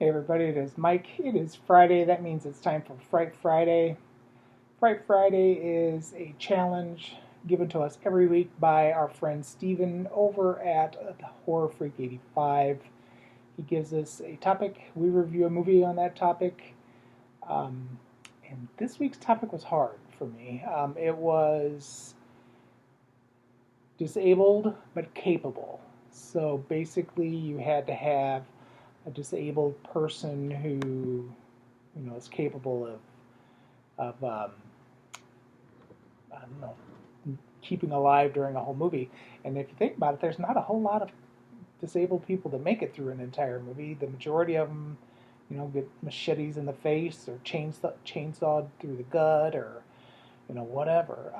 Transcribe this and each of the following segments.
Hey everybody, it is Mike. It is Friday. That means it's time for Fright Friday. Fright Friday is a challenge given to us every week by our friend Steven over at TheHorrorFreak 85. He gives us a topic. We review a movie on that topic. Um, and this week's topic was hard for me. It was disabled but capable. So basically, you had to have a disabled person who, is capable of I don't know, keeping alive during a whole movie. And if you think about it, there's not a whole lot of disabled people that make it through an entire movie. The majority of them, get machetes in the face or chainsawed through the gut or, whatever.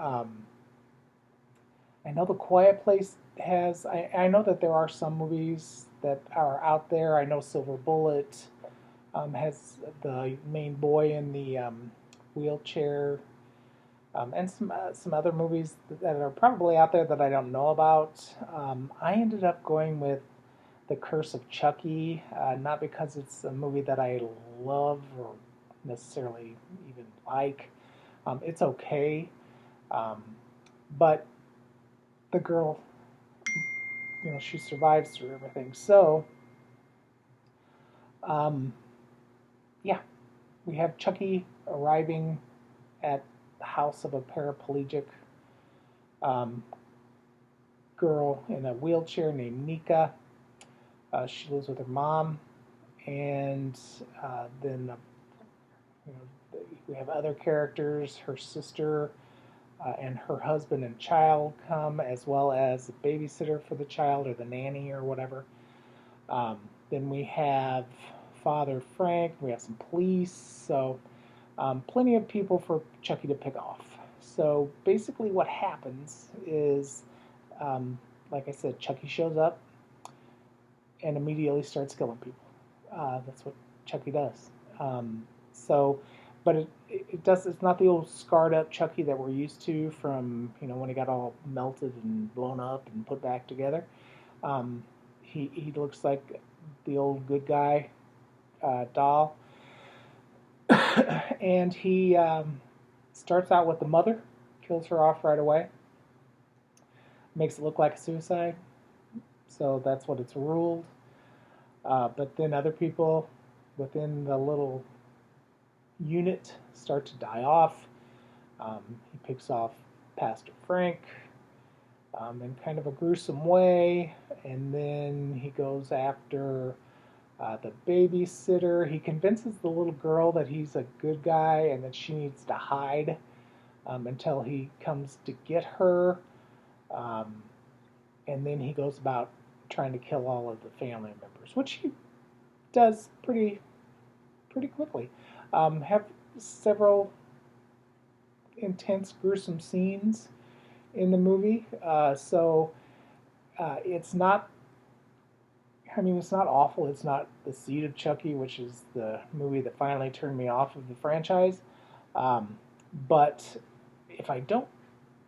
I know The Quiet Place has. I know that there are some movies that are out there. I know Silver Bullet has the main boy in the wheelchair, and some other movies that are probably out there that I don't know about. I ended up going with The Curse of Chucky, not because it's a movie that I love or necessarily even like. It's okay, um, but the girl, she survives through everything. So, um, yeah, we have Chucky arriving at the house of a paraplegic um, girl in a wheelchair named Nika. She lives with her mom, and then we have other characters. Her sister and her husband and child come, as well as the babysitter for the child or the nanny or whatever. Then we have Father Frank. We have some police. So plenty of people for Chucky to pick off. So basically, what happens is, like I said, Chucky shows up and immediately starts killing people. That's what Chucky does. So, but it does. It's not the old scarred up Chucky that we're used to from when he got all melted and blown up and put back together. He looks like the old good guy doll, and he starts out with the mother, kills her off right away, makes it look like a suicide. So that's what it's ruled. But then other people within the little unit start to die off. He picks off Pastor Frank in kind of a gruesome way, and then he goes after the babysitter. He convinces the little girl that he's a good guy and that she needs to hide until he comes to get her. Um, and then he goes about trying to kill all of the family members, which he does pretty quickly. Have several intense, gruesome scenes in the movie, so it's not. I mean, it's not awful. It's not The Seed of Chucky, which is the movie that finally turned me off of the franchise. But if I don't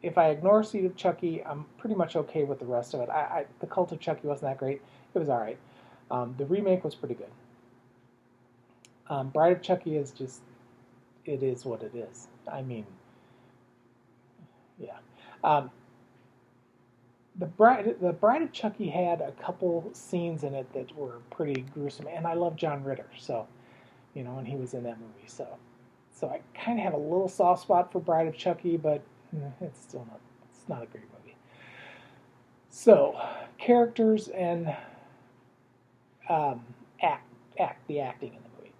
if I ignore Seed of Chucky, I'm pretty much okay with the rest of it. The Cult of Chucky wasn't that great. It was all right. The remake was pretty good. Bride of Chucky is just, it is what it is. I mean, yeah. Um, the Bride of Chucky had a couple scenes in it that were pretty gruesome, and I love John Ritter, so and he was in that movie, so I kind of have a little soft spot for Bride of Chucky, but it's not a great movie. So, characters and um, the acting in the movie.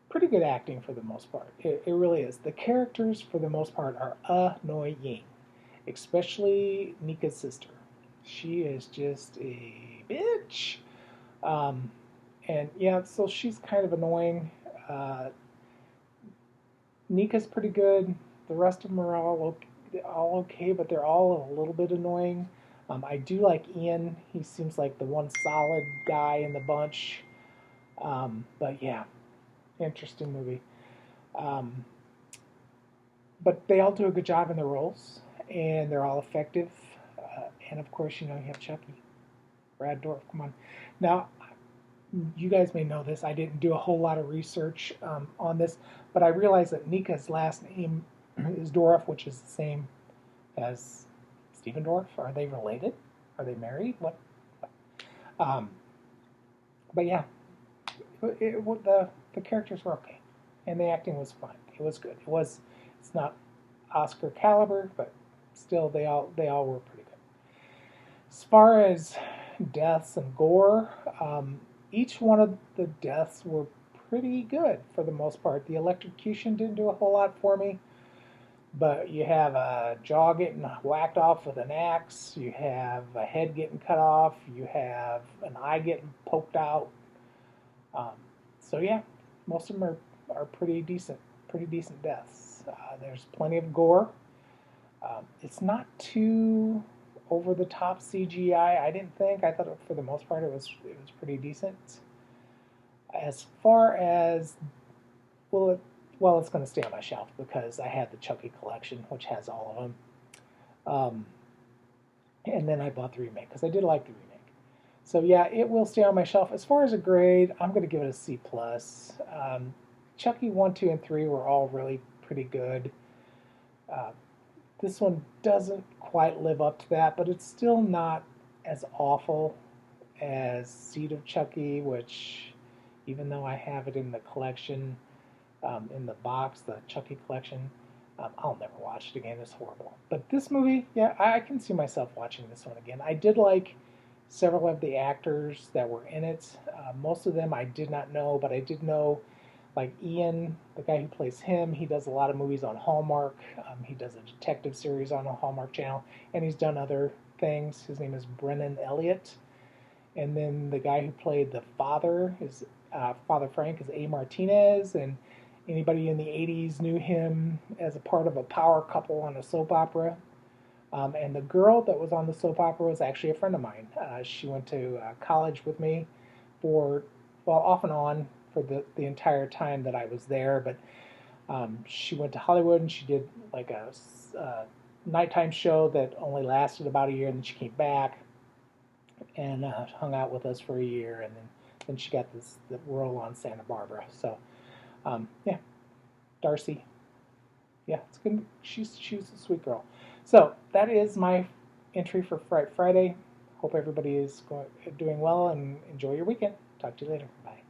Pretty good acting for the most part. It really is. The characters, for the most part, are annoying, especially Nika's sister. She is just a bitch. Um, and yeah, so she's kind of annoying. Nika's pretty good. The rest of them are all okay, but they're all a little bit annoying. I do like Ian. He seems like the one solid guy in the bunch. But yeah, interesting movie. Um, but they all do a good job in their roles, and they're all effective. And of course, you have Chucky, Brad Dorff. Come on, now You guys may know this. I didn't do a whole lot of research on this, but I realized that Nika's last name is Dorff, which is the same as Stephen Dorff. Are they related? Are they married? What? Um, but yeah, the characters were okay, and the acting was fine. It was good. It's not Oscar caliber, but still they all were pretty good. As far as deaths and gore, each one of the deaths were pretty good for the most part. The electrocution didn't do a whole lot for me, but you have a jaw getting whacked off with an axe, you have a head getting cut off, you have an eye getting poked out. Um, so yeah, most of them are pretty decent deaths. There's plenty of gore. It's not too over the top CGI. I didn't think. I thought for the most part it was pretty decent. As far as it's going to stay on my shelf because I had the Chucky collection, which has all of them. And then I bought the remake because I did like the remake. So yeah, it will stay on my shelf. As far as a grade, I'm going to give it a C plus. Chucky 1, 2, and 3 were all really pretty good. Uh, this one doesn't quite live up to that, but it's still not as awful as Seed of Chucky, which, even though I have it in the collection, in the box, the Chucky collection, I'll never watch it again. It's horrible. But this movie, yeah, I can see myself watching this one again. I did like several of the actors that were in it. Most of them I did not know, but I did know, like Ian, the guy who plays him. He does a lot of movies on Hallmark. He does a detective series on a Hallmark channel, and he's done other things. His name is Brennan Elliott. And then the guy who played the father is Father Frank is A. Martinez, and anybody in the 80s knew him as a part of a power couple on a soap opera. And the girl that was on the soap opera was actually a friend of mine. She went to college with me off and on for the entire time that I was there. But she went to Hollywood and she did like a nighttime show that only lasted about a year, and then she came back and hung out with us for a year, and then she got the role on Santa Barbara. So yeah, Darcy. Yeah, it's good. She's a sweet girl. So that is my entry for Fright Friday. Hope everybody is doing well and enjoy your weekend. Talk to you later. Bye.